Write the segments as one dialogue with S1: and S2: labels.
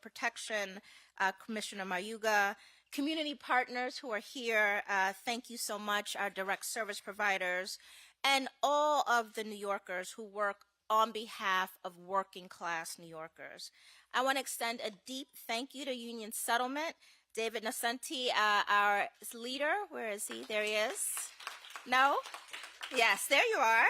S1: Protection, Commissioner Mayuga, community partners who are here, thank you so much, our direct service providers, and all of the New Yorkers who work on behalf of working class New Yorkers. I want to extend a deep thank you to Union Settlement. David Nascenti, our leader, where is he? There he is. No? Yes, there you are.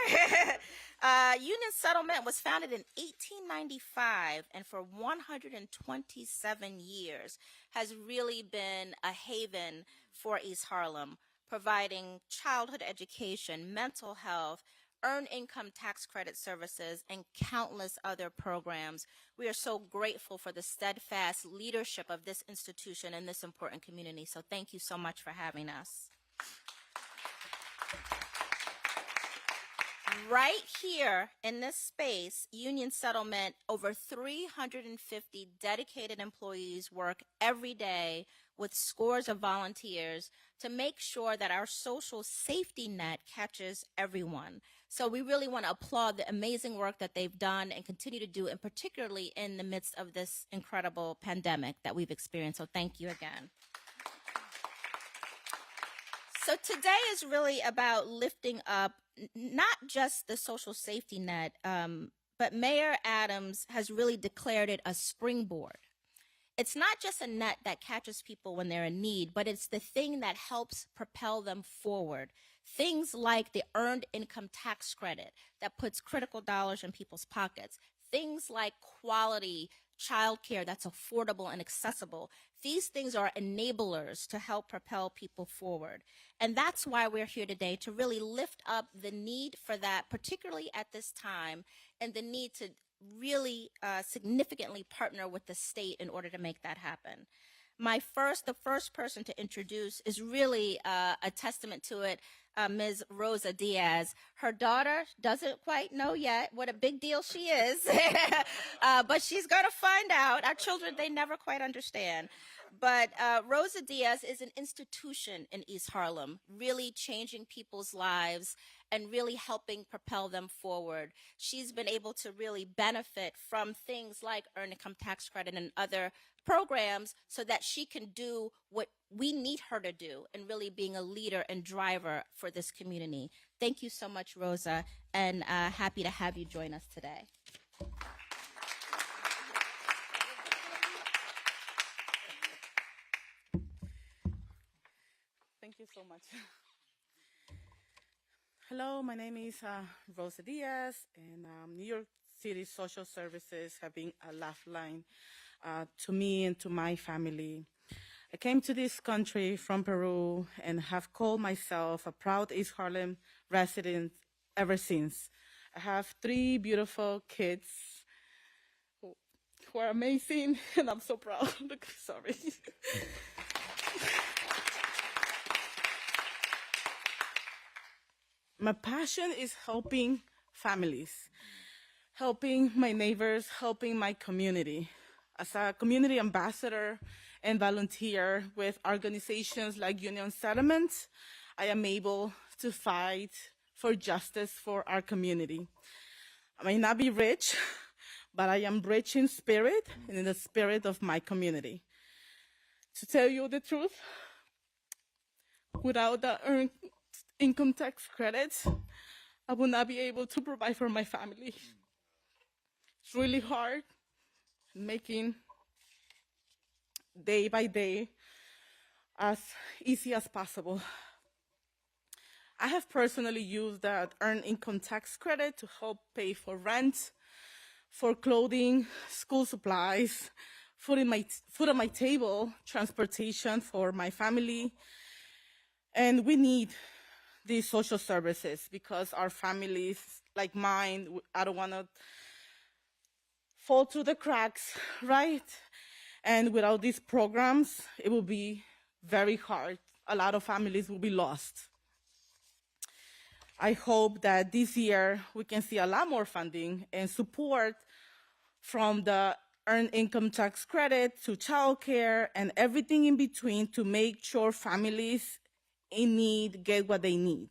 S1: Union Settlement was founded in 1895 and for 127 years has really been a haven for East Harlem, providing childhood education, mental health, earned income tax credit services, and countless other programs. We are so grateful for the steadfast leadership of this institution in this important community. So thank you so much for having us. Right here in this space, Union Settlement, over 350 dedicated employees work every day with scores of volunteers to make sure that our social safety net catches everyone. So we really want to applaud the amazing work that they've done and continue to do, and particularly in the midst of this incredible pandemic that we've experienced. So thank you again. So today is really about lifting up not just the social safety net, but Mayor Adams has really declared it a springboard. It's not just a net that catches people when they're in need, but it's the thing that helps propel them forward. Things like the earned income tax credit that puts critical dollars in people's pockets. Things like quality childcare that's affordable and accessible. These things are enablers to help propel people forward. And that's why we're here today, to really lift up the need for that, particularly at this time, and the need to really significantly partner with the state in order to make that happen. The first person to introduce is really a testament to it, Ms. Rosa Diaz. Her daughter doesn't quite know yet what a big deal she is, but she's going to find out. Our children, they never quite understand. But Rosa Diaz is an institution in East Harlem, really changing people's lives and really helping propel them forward. She's been able to really benefit from things like earned income tax credit and other programs so that she can do what we need her to do and really being a leader and driver for this community. Thank you so much, Rosa, and happy to have you join us today.
S2: Thank you so much. Hello, my name is Rosa Diaz, and New York City social services have been a lifeline to me and to my family. I came to this country from Peru and have called myself a proud East Harlem resident ever since. I have 3 beautiful kids who are amazing, and I'm so proud. Sorry. My passion is helping families, helping my neighbors, helping my community. As a community ambassador and volunteer with organizations like Union Settlement, I am able to fight for justice for our community. I may not be rich, but I am rich in spirit and in the spirit of my community. To tell you the truth, without the earned income tax credits, I would not be able to provide for my family. It's really hard making day by day as easy as possible. I have personally used that earned income tax credit to help pay for rent, for clothing, school supplies, food on my table, transportation for my family. And we need these social services because our families, like mine, I don't want to fall through the cracks, right? And without these programs, it will be very hard. A lot of families will be lost. I hope that this year we can see a lot more funding and support from the earned income tax credit to childcare and everything in between to make sure families in need get what they need.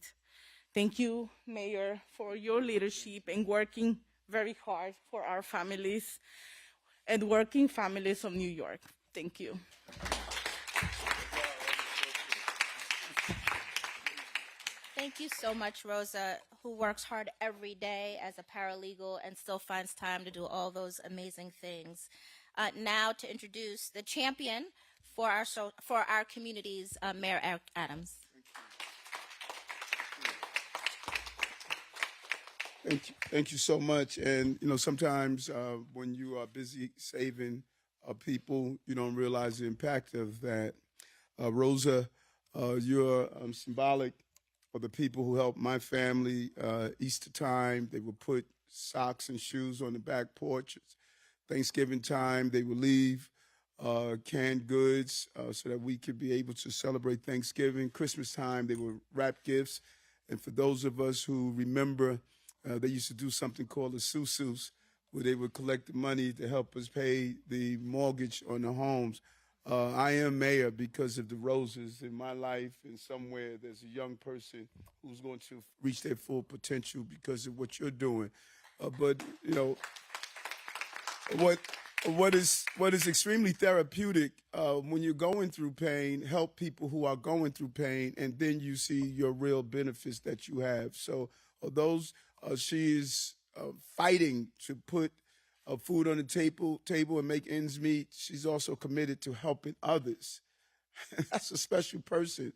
S2: Thank you, Mayor, for your leadership and working very hard for our families. and working families of New York. Thank you.
S1: Thank you so much, Rosa, who works hard every day as a paralegal and still finds time to do all those amazing things. Now to introduce the champion for our communities, Mayor Eric Adams.
S3: Thank you so much. And, sometimes when you are busy saving people, you don't realize the impact of that. Rosa, you're symbolic for the people who helped my family Easter time. They would put socks and shoes on the back porch. Thanksgiving time, they would leave canned goods so that we could be able to celebrate Thanksgiving. Christmas time, they would wrap gifts. And for those of us who remember, they used to do something called the susus, where they would collect the money to help us pay the mortgage on the homes. I am mayor because of the Roses in my life, and somewhere there's a young person who's going to reach their full potential because of what you're doing. But what is extremely therapeutic when you're going through pain, help people who are going through pain, and then you see your real benefits that you have. So those she is fighting to put food on the table and make ends meet. She's also committed to helping others. That's a special person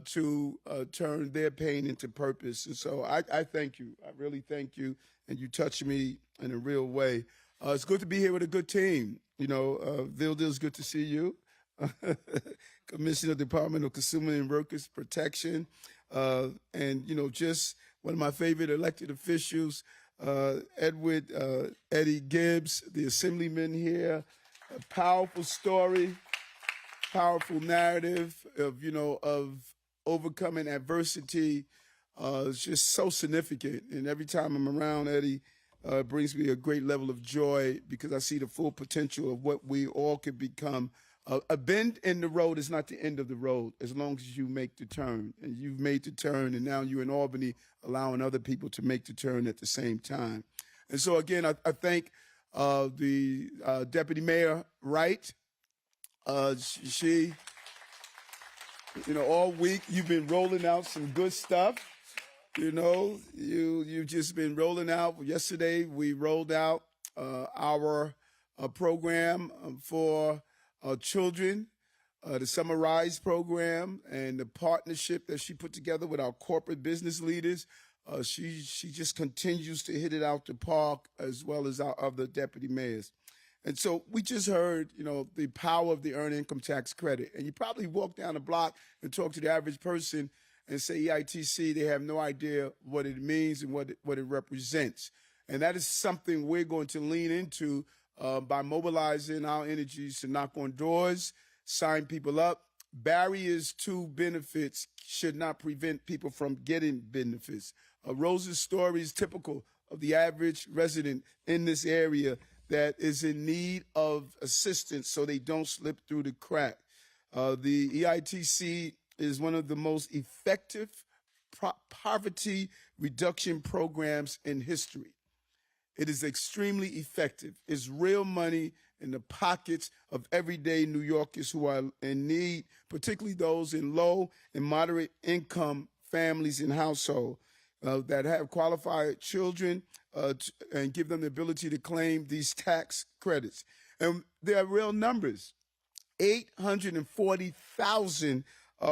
S3: to turn their pain into purpose. And so I thank you. I really thank you. And you touch me in a real way. It's good to be here with a good team. Vilda's good to see you. Commissioner of the Department of Consumer and Workers Protection. And, just one of my favorite elected officials, Eddie Gibbs, the assemblyman here. A powerful story, powerful narrative of overcoming adversity. It's just so significant. And every time I'm around Eddie, it brings me a great level of joy because I see the full potential of what we all could become. A bend in the road is not the end of the road as long as you make the turn. And you've made the turn, and now you're in Albany allowing other people to make the turn at the same time. And so, again, I thank the Deputy Mayor Wright. She, all week you've been rolling out some good stuff. You've just been rolling out. Yesterday we rolled out our program for children, the Summer Rise program, and the partnership that she put together with our corporate business leaders. She just continues to hit it out the park, as well as our other deputy mayors. And so we just heard, the power of the earned income tax credit. And you probably walk down the block and talk to the average person and say EITC, they have no idea what it means and what it represents. And that is something we're going to lean into by mobilizing our energies to knock on doors, sign people up. Barriers to benefits should not prevent people from getting benefits. Rosa's story is typical of the average resident in this area that is in need of assistance so they don't slip through the crack. The EITC is one of the most effective poverty reduction programs in history. It is extremely effective. It's real money in the pockets of everyday New Yorkers who are in need, particularly those in low and moderate income families and households that have qualified children and give them the ability to claim these tax credits. And there are real numbers. 840,000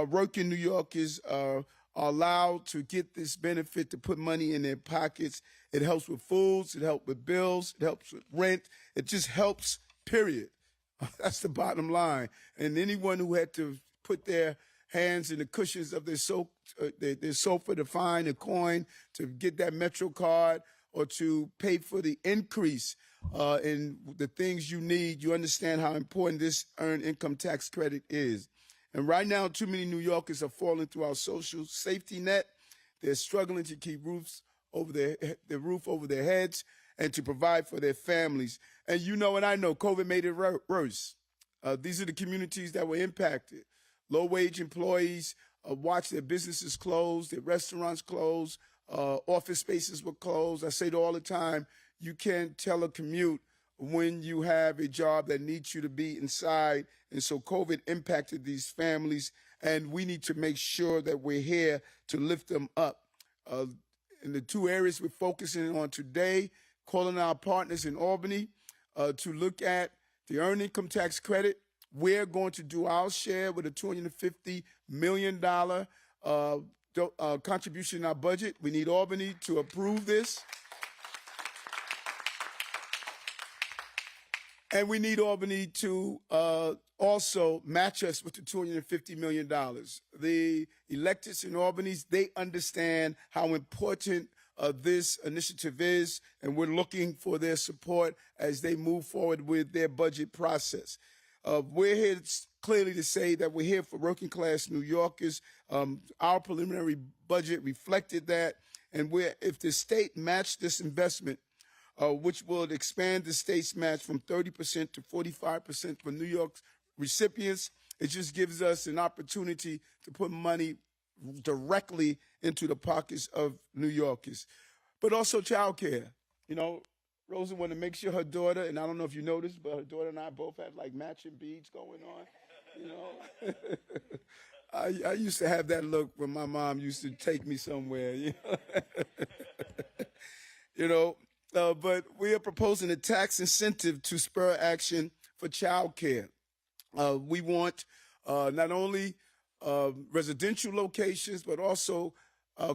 S3: working New Yorkers are allowed to get this benefit to put money in their pockets. It helps with foods, it helps with bills, it helps with rent. It just helps, period. That's the bottom line. And anyone who had to put their hands in the cushions of their sofa to find a coin, to get that Metro card, or to pay for the increase in the things you need, you understand how important this earned income tax credit is. And right now, too many New Yorkers are falling through our social safety net. They're struggling to keep the roof over their heads and to provide for their families. And you know, and I know, COVID made it worse. These are the communities that were impacted. Low-wage employees watched their businesses close, their restaurants close, office spaces were closed. I say it all the time, you can't telecommute when you have a job that needs you to be inside. And so COVID impacted these families, and we need to make sure that we're here to lift them up. In the two areas we're focusing on today, calling our partners in Albany to look at the earned income tax credit. We're going to do our share with a $250 million contribution in our budget. We need Albany to approve this. And we need Albany to also match us with the $250 million. The electeds in Albany, they understand how important this initiative is, and we're looking for their support as they move forward with their budget process. We're here clearly to say that we're here for working class New Yorkers. Our preliminary budget reflected that, and if the state matched this investment, which will expand the state's match from 30% to 45% for New York's recipients. It just gives us an opportunity to put money directly into the pockets of New Yorkers. But also childcare. You know, Rosa wanted to make sure her daughter, and I don't know if you noticed, but her daughter and I both have like matching beads going on, you know. I used to have that look when my mom used to take me somewhere, you know. You know. But we are proposing a tax incentive to spur action for child care. We want not only residential locations, but also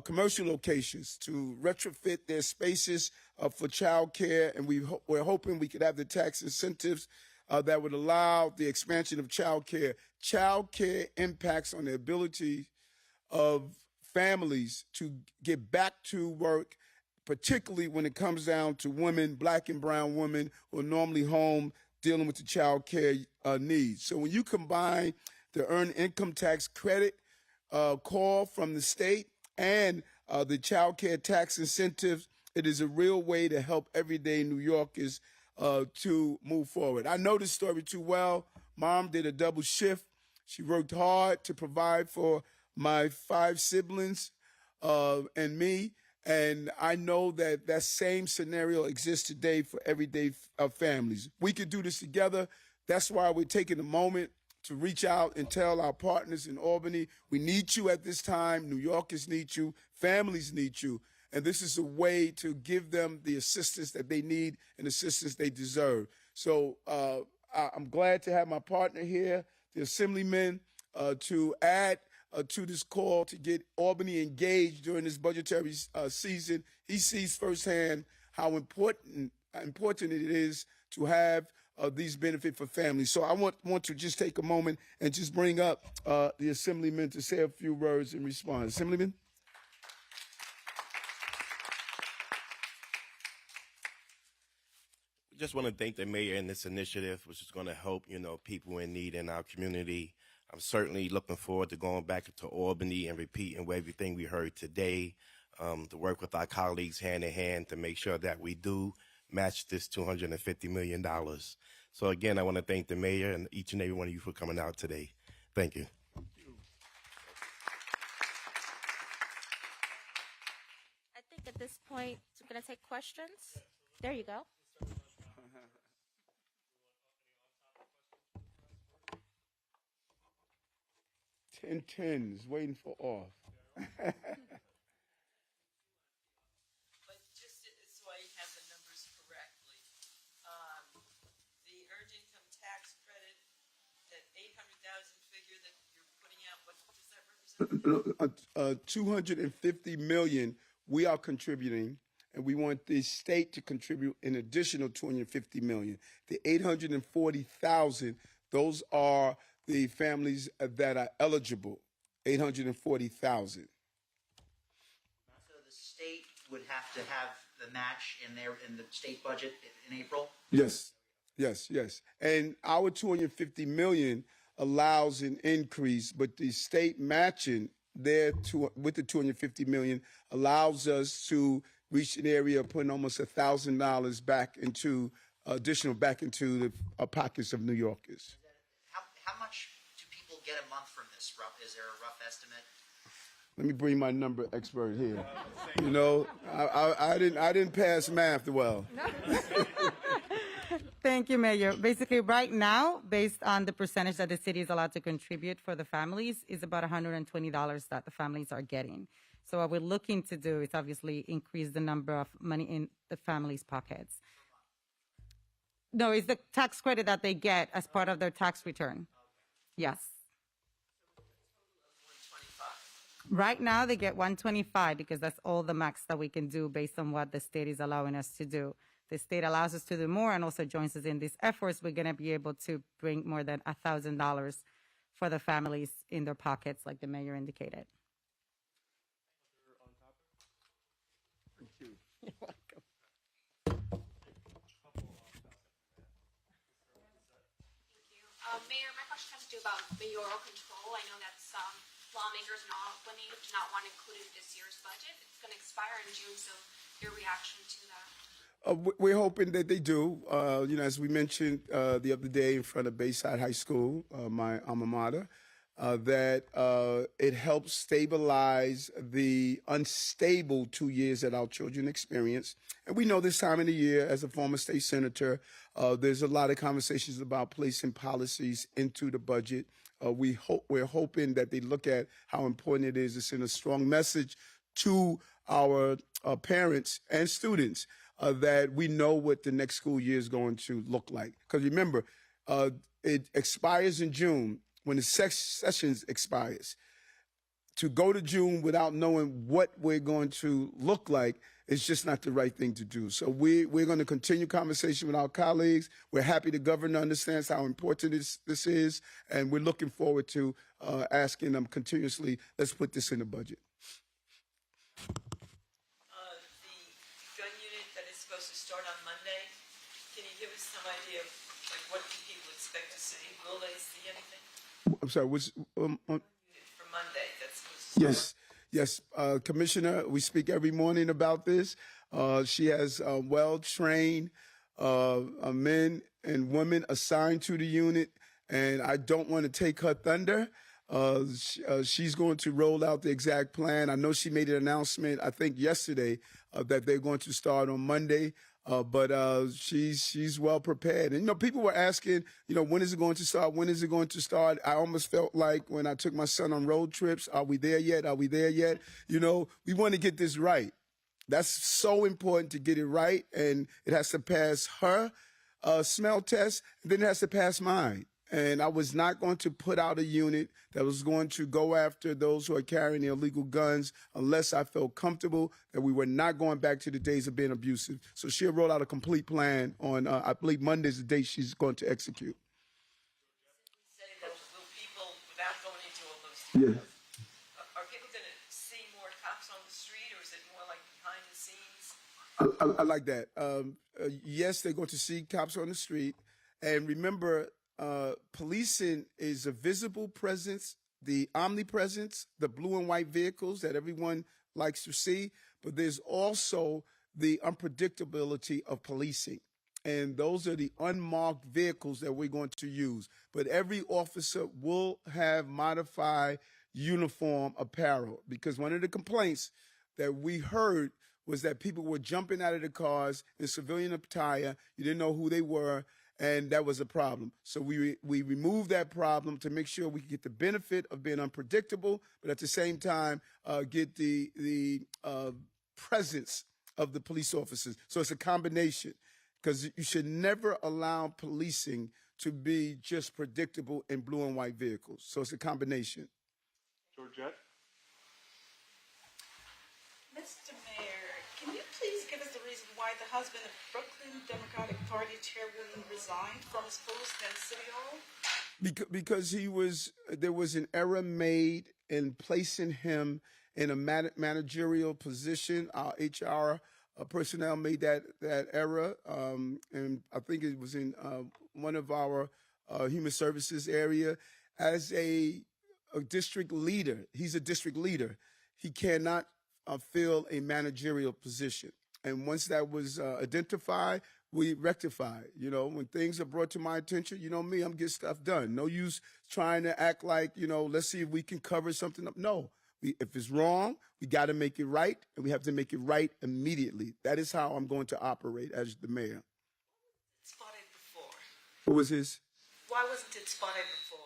S3: commercial locations to retrofit their spaces for child care. And we're hoping we could have the tax incentives that would allow the expansion of child care. Child care impacts on the ability of families to get back to work, particularly when it comes down to women, black and brown women, who are normally home dealing with the child care needs. So when you combine the earned income tax credit call from the state and the child care tax incentives, it is a real way to help everyday New Yorkers to move forward. I know this story too well. Mom did a double shift. She worked hard to provide for my 5 siblings and me. And I know that that same scenario exists today for everyday families. We could do this together. That's why we're taking a moment to reach out and tell our partners in Albany, we need you at this time. New Yorkers need you. Families need you. And this is a way to give them the assistance that they need and assistance they deserve. So I'm glad to have my partner here, the Assemblyman, to add to this call to get Albany engaged during this budgetary season. He sees firsthand how important it is to have these benefits for families. So I want to just take a moment and just bring up the Assemblyman to say a few words in response. Assemblyman?
S4: Just want to thank the mayor in this initiative, which is going to help, people in need in our community. I'm certainly looking forward to going back to Albany and repeating everything we heard today, to work with our colleagues hand in hand to make sure that we do match this $250 million. So again, I want to thank the mayor and each and every one of you for coming out today. Thank you.
S1: I think at this point, we're going to take questions. There you go.
S3: Ten is waiting for off.
S5: But just so I have the numbers correctly, the earned income tax credit, that 800,000 figure that you're putting out, what does that represent?
S3: 250 million we are contributing, and we want the state to contribute an additional 250 million. The 840,000, those are the families that are eligible, 840,000.
S6: So the state would have to have the match in the state budget in April?
S3: Yes. And our 250 million allows an increase, but the state matching with the 250 million allows us to reach an area of putting almost $1,000 back into the pockets of New Yorkers.
S6: How much do people get a month from this? Is there a rough estimate?
S3: Let me bring my number expert here. I didn't pass math well.
S7: Thank you, Mayor. Basically, right now, based on the percentage that the city is allowed to contribute for the families, is about $120 that the families are getting. So what we're looking to do is obviously increase the number of money in the families' pockets. No, it's the tax credit that they get as part of their tax return. Yes.
S5: 125.
S7: Right now, they get 125 because that's all the max that we can do based on what the state is allowing us to do. The state allows us to do more and also joins us in these efforts. We're going to be able to bring more than $1,000 for the families in their pockets, like the mayor indicated.
S8: Mayor, my question has to do about mayoral control. I know that some lawmakers in Albany do not want to include it in this year's budget. It's going to expire in June, so your reaction to that?
S3: We're hoping that they do. As we mentioned the other day in front of Bayside High School, my alma mater, that it helps stabilize the unstable 2 years that our children experience. And we know this time of the year, as a former state senator, there's a lot of conversations about placing policies into the budget. We're hoping that they look at how important it is to send a strong message to our parents and students that we know what the next school year is going to look like. Because remember, it expires in June when the sessions expires. To go to June without knowing what we're going to look like is just not the right thing to do. So we're going to continue conversation with our colleagues. We're happy the governor understands how important this is, and we're looking forward to asking them continuously, let's put this in the budget.
S5: The gun unit that is supposed to start on Monday, can you give us some idea of what do people expect to see? Will they see anything?
S3: I'm sorry, which,
S5: For Monday, that's supposed to start.
S3: Yes, Commissioner, we speak every morning about this. She has well-trained men and women assigned to the unit, and I don't want to take her thunder. She's going to roll out the exact plan. I know she made an announcement, I think yesterday, that they're going to start on Monday. But she's well prepared. And, people were asking, when is it going to start? When is it going to start? I almost felt like when I took my son on road trips, are we there yet? Are we there yet? We want to get this right. That's so important to get it right. And it has to pass her smell test, and then it has to pass mine. And I was not going to put out a unit that was going to go after those who are carrying illegal guns unless I felt comfortable that we were not going back to the days of being abusive. So she'll roll out a complete plan on, I believe Monday's the date she's going to execute.
S5: Say that will people, without going into all those details, are people going to see more cops on the street, or is it more like behind the scenes?
S3: I like that. Yes, they're going to see cops on the street. And remember, policing is a visible presence, the omnipresence, the blue and white vehicles that everyone likes to see, but there's also the unpredictability of policing. And those are the unmarked vehicles that we're going to use. But every officer will have modified uniform apparel, because one of the complaints that we heard was that people were jumping out of the cars in civilian attire. You didn't know who they were. And that was a problem. So we removed that problem to make sure we could get the benefit of being unpredictable, but at the same time get the presence of the police officers. So it's a combination, because you should never allow policing to be just predictable in blue and white vehicles. So it's a combination.
S9: Georgette?
S2: Mr. Mayor, can you please give us the reason why the husband of Brooklyn Democratic Party chairwoman resigned from his post in City Hall?
S3: Because there was an error made in placing him in a managerial position. Our HR personnel made that error, and I think it was in one of our human services area. As a district leader, he's a district leader. He cannot fill a managerial position. And once that was identified, we rectified. When things are brought to my attention, me, I'm getting stuff done. No use trying to act like, let's see if we can cover something up. No, if it's wrong, we got to make it right, and we have to make it right immediately. That is how I'm going to operate as the mayor.
S5: Spotted
S3: What was his?
S2: Why wasn't it spotted before?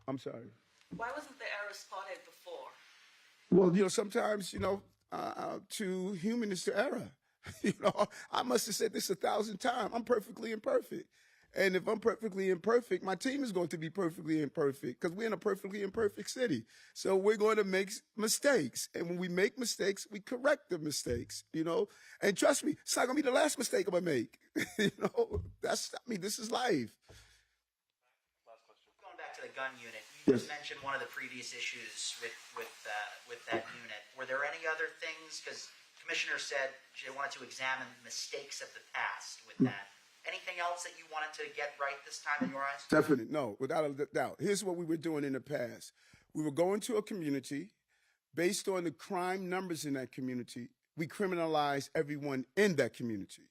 S3: I'm sorry.
S2: Why wasn't the error spotted before?
S3: Well, sometimes, to human is to error. I must have said this 1,000 times. I'm perfectly imperfect. And if I'm perfectly imperfect, my team is going to be perfectly imperfect because we're in a perfectly imperfect city. So we're going to make mistakes. And when we make mistakes, we correct the mistakes, And trust me, it's not going to be the last mistake I'm going to make. This is life.
S6: Going back to the gun unit, you just mentioned one of the previous issues with that unit. Were there any other things? Because Commissioner said she wanted to examine mistakes of the past with that. Anything else that you wanted to get right this time in your eyes?
S3: Definitely, no, without a doubt. Here's what we were doing in the past. We were going to a community based on the crime numbers in that community. We criminalized everyone in that community.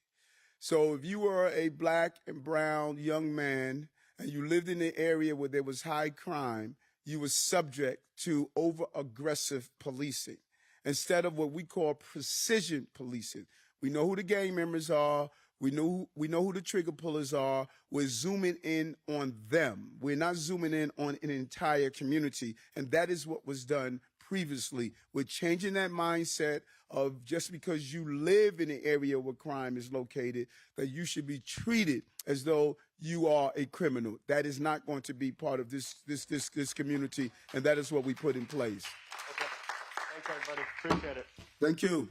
S3: So if you were a black and brown young man and you lived in an area where there was high crime, you were subject to over-aggressive policing instead of what we call precision policing. We know who the gang members are. We know who the trigger pullers are. We're zooming in on them. We're not zooming in on an entire community. And that is what was done previously. We're changing that mindset of just because you live in an area where crime is located, that you should be treated as though you are a criminal. That is not going to be part of this community, and that is what we put in place.
S9: Okay. Thanks, everybody. Appreciate it.
S3: Thank you.